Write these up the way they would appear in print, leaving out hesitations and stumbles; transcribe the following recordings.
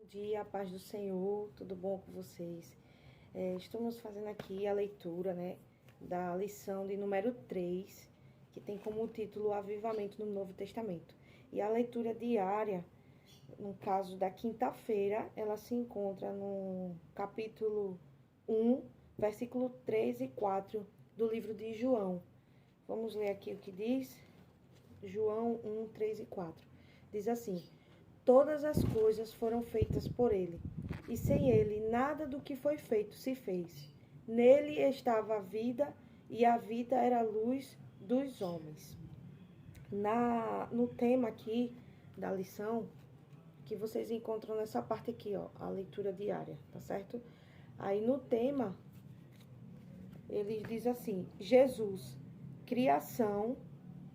Bom dia, a paz do Senhor, tudo bom com vocês? Estamos fazendo aqui a leitura, da lição de número 3, que tem como título Avivamento no Novo Testamento. E a leitura diária, no caso da quinta-feira, ela se encontra no capítulo 1, versículo 3 e 4 do livro de João. Vamos ler aqui o que diz? João 1, 3 e 4. Diz assim: todas as coisas foram feitas por ele, e sem ele nada do que foi feito se fez. Nele estava a vida, e a vida era a luz dos homens. No tema aqui da lição, que vocês encontram nessa parte aqui, ó, a leitura diária, tá certo? Aí no tema, ele diz assim: Jesus, criação,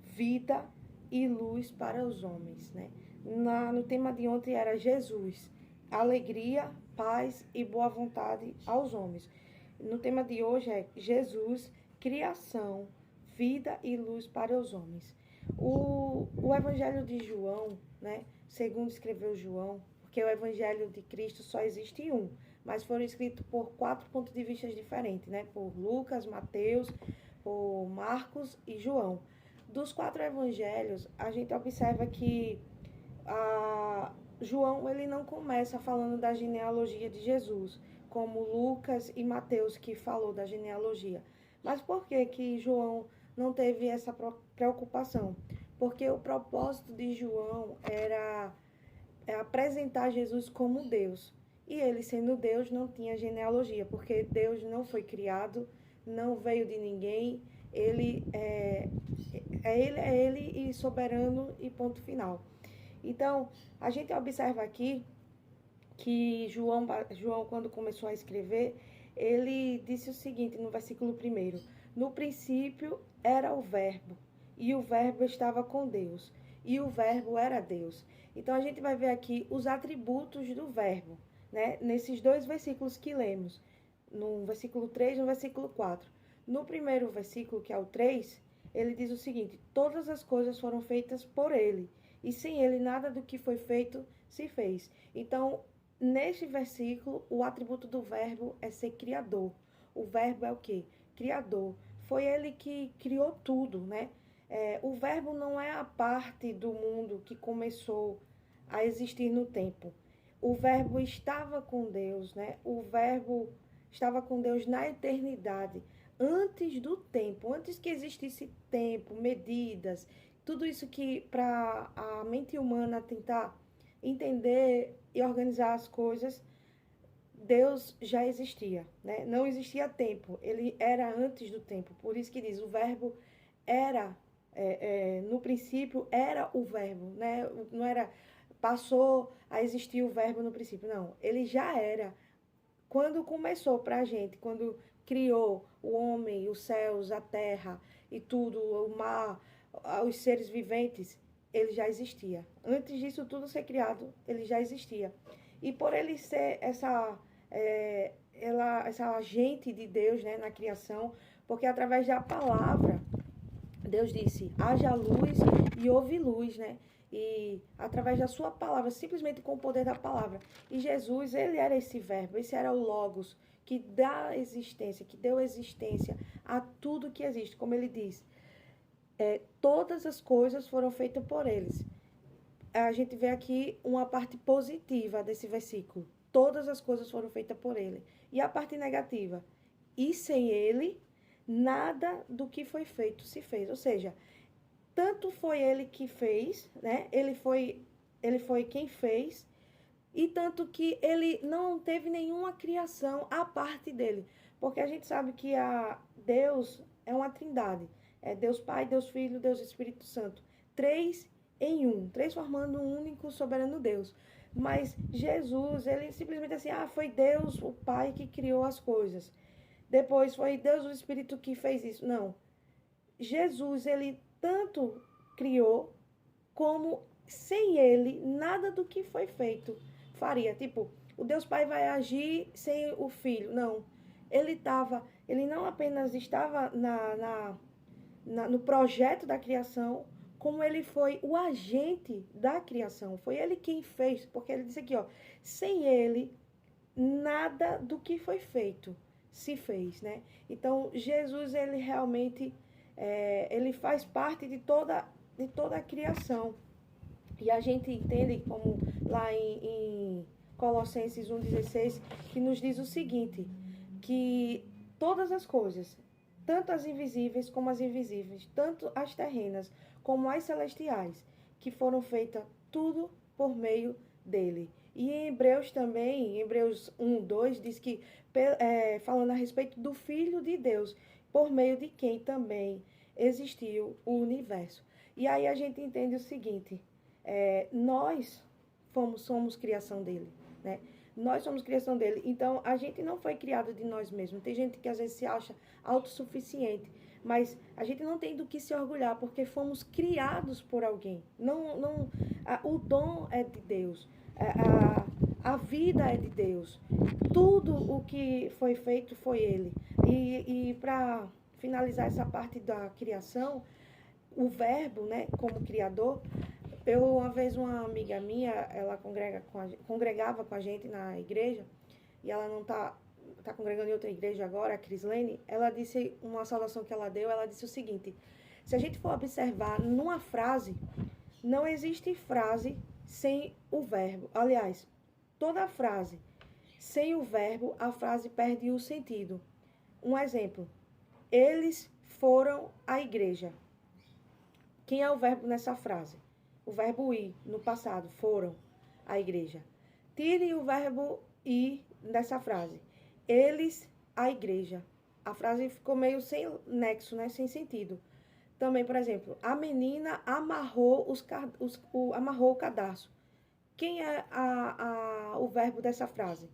vida e luz para os homens, né? No tema de ontem era Jesus, alegria, paz e boa vontade aos homens. No tema de hoje é Jesus, criação, vida e luz para os homens. O Evangelho de João, né, segundo escreveu João, porque o Evangelho de Cristo só existe um, mas foram escritos por 4 pontos de vista diferentes, né, por Lucas, Mateus, por Marcos e João. Dos 4 evangelhos, a gente observa que João ele não começa falando da genealogia de Jesus, como Lucas e Mateus que falou da genealogia. Mas por que João não teve essa preocupação? Porque o propósito de João era apresentar Jesus como Deus. E ele, sendo Deus, não tinha genealogia, porque Deus não foi criado, não veio de ninguém, ele é ele e soberano e ponto final. Então, a gente observa aqui que João, quando começou a escrever, ele disse o seguinte no versículo 1: no princípio era o verbo, e o verbo estava com Deus, e o verbo era Deus. Então, a gente vai ver aqui os atributos do verbo, né? Nesses 2 versículos que lemos, no versículo 3 e no versículo 4. No primeiro versículo, que é o 3, ele diz o seguinte: todas as coisas foram feitas por ele, e sem ele nada do que foi feito se fez. Então, neste versículo, o atributo do verbo é ser criador. O verbo é o quê? Criador. Foi ele que criou tudo, né? O verbo não é a parte do mundo que começou a existir no tempo. O verbo estava com Deus, né? O verbo estava com Deus na eternidade, antes do tempo, antes que existisse tempo, medidas, tudo isso que para a mente humana tentar entender e organizar as coisas, Deus já existia, né? Não existia tempo, ele era antes do tempo. Por isso que diz, o verbo era, no princípio era o verbo, né? Não era, passou a existir o verbo no princípio, não. Ele já era. Quando começou para a gente, quando criou o homem, os céus, a terra e tudo, o mar, os seres viventes, ele já existia. Antes disso tudo ser criado, ele já existia. E por ele ser essa agente de Deus, né, na criação, porque através da palavra, Deus disse, haja luz e houve luz, né? E através da sua palavra, simplesmente com o poder da palavra. E Jesus, ele era esse verbo, esse era o Logos, que dá existência, que deu existência a tudo que existe. Como ele diz, todas as coisas foram feitas por eles. A gente vê aqui uma parte positiva desse versículo. Todas as coisas foram feitas por ele. E a parte negativa, e sem ele, nada do que foi feito se fez. Ou seja, tanto foi ele que fez, né? Ele foi quem fez, e tanto que ele não teve nenhuma criação à parte dele. Porque a gente sabe que Deus é uma trindade. É Deus Pai, Deus Filho, Deus Espírito Santo. 3 em 1. 3 formando um único soberano Deus. Mas Jesus, ele simplesmente assim, foi Deus, o Pai, que criou as coisas. Depois foi Deus, o Espírito, que fez isso. Não. Jesus, ele tanto criou, como sem ele, nada do que foi feito faria. Tipo, o Deus Pai vai agir sem o Filho. Não. Ele não apenas estava no projeto da criação, como ele foi o agente da criação. Foi ele quem fez, porque ele disse aqui, ó, sem ele, nada do que foi feito se fez, né? Então, Jesus, ele realmente, ele faz parte de toda a criação. E a gente entende, como lá em Colossenses 1,16, que nos diz o seguinte, que todas as coisas, tanto as invisíveis como as invisíveis, tanto as terrenas como as celestiais, que foram feitas tudo por meio dele. E em Hebreus também, em Hebreus 1:2, diz que, falando a respeito do Filho de Deus, por meio de quem também existiu o universo. E aí a gente entende o seguinte, nós somos criação dele, né? Nós somos criação dele. Então, a gente não foi criado de nós mesmos. Tem gente que às vezes se acha autossuficiente, mas a gente não tem do que se orgulhar, porque fomos criados por alguém. O dom é de Deus. A vida é de Deus. Tudo o que foi feito foi ele. E para finalizar essa parte da criação, o verbo, né, como criador, uma vez uma amiga minha, ela congregava com a gente na igreja, e ela não tá congregando em outra igreja agora, a Crislene, ela disse, uma saudação que ela deu, ela disse o seguinte, se a gente for observar numa frase, não existe frase sem o verbo. Aliás, toda frase sem o verbo, a frase perde o sentido. Um exemplo, eles foram à igreja. Quem é o verbo nessa frase? O verbo ir, no passado, foram à igreja. Tire o verbo ir dessa frase. Eles à igreja. A frase ficou meio sem nexo, né? Sem sentido. Também, por exemplo, a menina amarrou, amarrou o cadarço. Quem é o verbo dessa frase?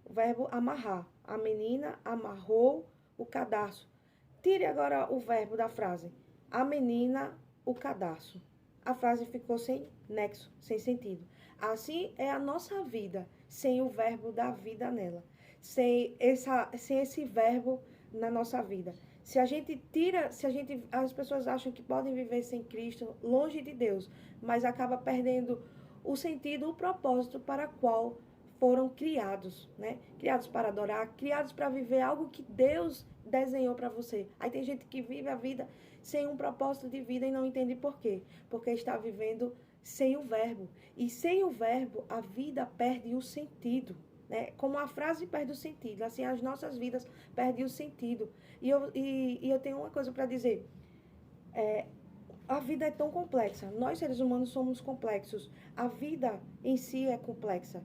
O verbo amarrar. A menina amarrou o cadarço. Tire agora o verbo da frase. A menina, o cadarço. A frase ficou sem nexo, sem sentido. Assim é a nossa vida, sem o verbo da vida nela. Sem esse verbo na nossa vida. Se a gente as pessoas acham que podem viver sem Cristo, longe de Deus, mas acaba perdendo o sentido, o propósito para qual foram criados, né? Criados para adorar, criados para viver algo que Deus desenhou para você. Aí tem gente que vive a vida sem um propósito de vida e não entende por quê. Porque está vivendo sem o verbo. E sem o verbo, a vida perde o sentido. Né? Como a frase perde o sentido, assim as nossas vidas perdem o sentido. E eu tenho uma coisa para dizer. A vida é tão complexa. Nós, seres humanos, somos complexos. A vida em si é complexa.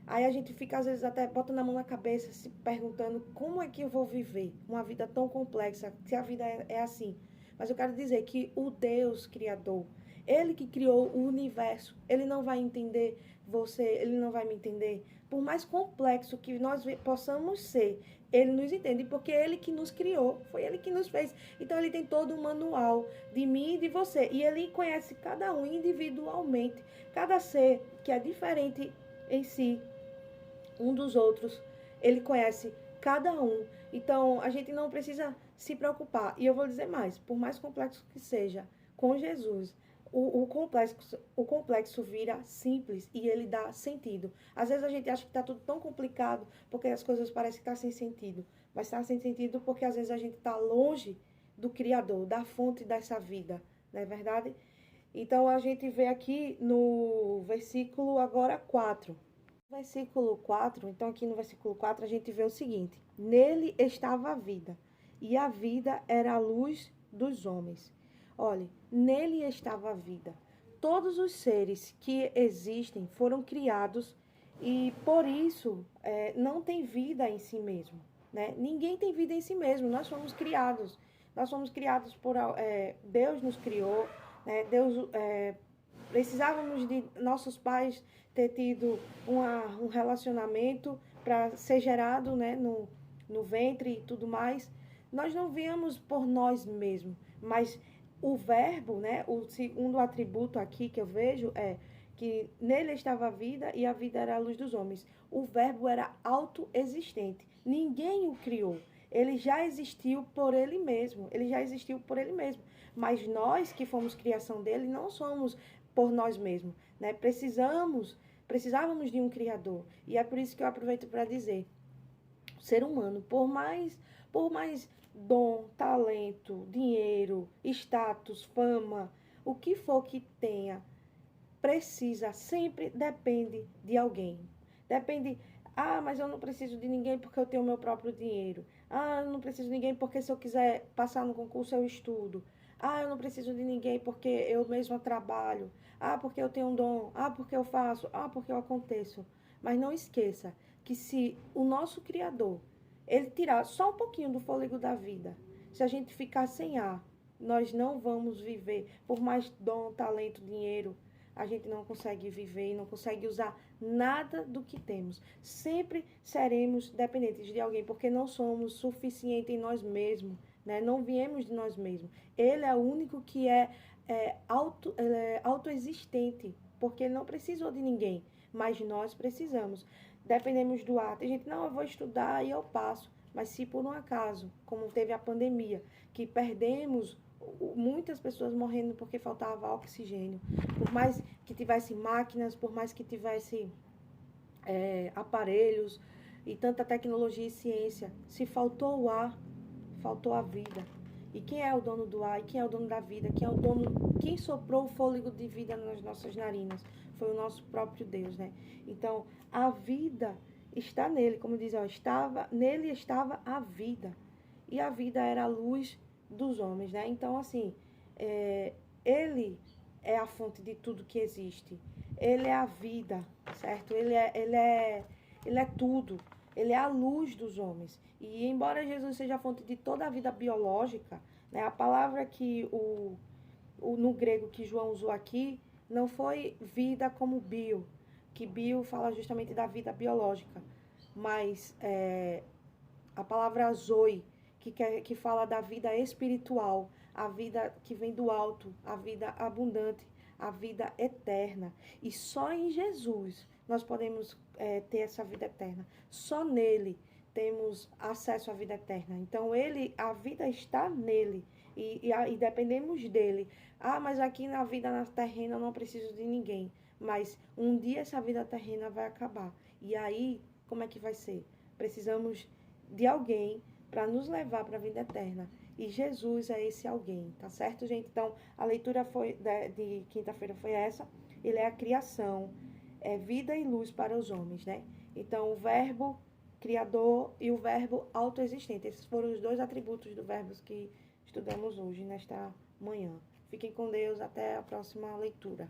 Aí a gente fica, às vezes, até botando a mão na cabeça, se perguntando como é que eu vou viver uma vida tão complexa, se a vida é assim. Mas eu quero dizer que o Deus Criador, Ele que criou o universo, Ele não vai entender você, Ele não vai me entender. Por mais complexo que nós possamos ser, Ele nos entende, porque Ele que nos criou, foi Ele que nos fez. Então Ele tem todo o manual de mim e de você. E Ele conhece cada um individualmente, cada ser que é diferente em si, um dos outros, Ele conhece cada um. Então, a gente não precisa se preocupar. E eu vou dizer mais, por mais complexo que seja, com Jesus, o complexo vira simples e ele dá sentido. Às vezes a gente acha que está tudo tão complicado porque as coisas parecem que estão sem sentido. Mas está sem sentido porque às vezes a gente está longe do Criador, da fonte dessa vida. Não é verdade? Então, a gente vê aqui no versículo agora 4. Versículo 4, então aqui no versículo 4 a gente vê o seguinte: nele estava a vida, e a vida era a luz dos homens. Olhe, nele estava a vida. Todos os seres que existem foram criados e por isso não tem vida em si mesmo. Né? Ninguém tem vida em si mesmo, nós fomos criados. Nós fomos criados por... Deus nos criou, né? Deus... precisávamos de nossos pais ter tido um relacionamento para ser gerado, né, no ventre e tudo mais. Nós não viemos por nós mesmos, mas o verbo, né, o segundo atributo aqui que eu vejo é que nele estava a vida e a vida era a luz dos homens. O verbo era autoexistente. Ninguém o criou. Ele já existiu por ele mesmo. Ele já existiu por ele mesmo. Mas nós que fomos criação dele, não somos por nós mesmos, né? Precisávamos de um Criador. E é por isso que eu aproveito para dizer, o ser humano, por mais dom, talento, dinheiro, status, fama, o que for que tenha, sempre depende de alguém. Depende, mas eu não preciso de ninguém porque eu tenho o meu próprio dinheiro. Eu não preciso de ninguém porque se eu quiser passar no concurso eu estudo. Eu não preciso de ninguém porque eu mesma trabalho. Porque eu tenho um dom. Porque eu faço. Porque eu aconteço. Mas não esqueça que se o nosso Criador, ele tirar só um pouquinho do fôlego da vida, se a gente ficar sem ar, nós não vamos viver. Por mais dom, talento, dinheiro, a gente não consegue viver e não consegue usar nada do que temos. Sempre seremos dependentes de alguém, porque não somos suficientes em nós mesmos, né? Não viemos de nós mesmos. Ele é o único que ele é autoexistente, porque ele não precisou de ninguém, mas nós precisamos. Dependemos do ar. Tem gente, não, eu vou estudar e eu passo. Mas se por um acaso, como teve a pandemia, que perdemos muitas pessoas morrendo porque faltava oxigênio, por mais que tivesse máquinas, por mais que tivesse aparelhos e tanta tecnologia e ciência, se faltou o ar, faltou a vida. E quem é o dono do ar? E quem é o dono da vida? Quem soprou o fôlego de vida nas nossas narinas? Foi o nosso próprio Deus, né? Então, a vida está nele, como diz, nele estava a vida. E a vida era a luz dos homens, né? Então, assim, ele é a fonte de tudo que existe. Ele é a vida, certo? Ele é tudo. Ele é a luz dos homens. E embora Jesus seja a fonte de toda a vida biológica, né, a palavra que no grego que João usou aqui não foi vida como bio, que bio fala justamente da vida biológica, mas a palavra zoe, que fala da vida espiritual, a vida que vem do alto, a vida abundante, a vida eterna. E só em Jesus nós podemos ter essa vida eterna. Só nele temos acesso à vida eterna. Então, a vida está nele e dependemos dele. Mas aqui na vida terrena eu não preciso de ninguém. Mas um dia essa vida terrena vai acabar. E aí, como é que vai ser? Precisamos de alguém para nos levar para a vida eterna. E Jesus é esse alguém, tá certo, gente? Então, a leitura de quinta-feira foi essa. Ele é a criação, é vida e luz para os homens, né? Então, o verbo criador e o verbo autoexistente. Esses foram os dois atributos do verbo que estudamos hoje, nesta manhã. Fiquem com Deus, até a próxima leitura.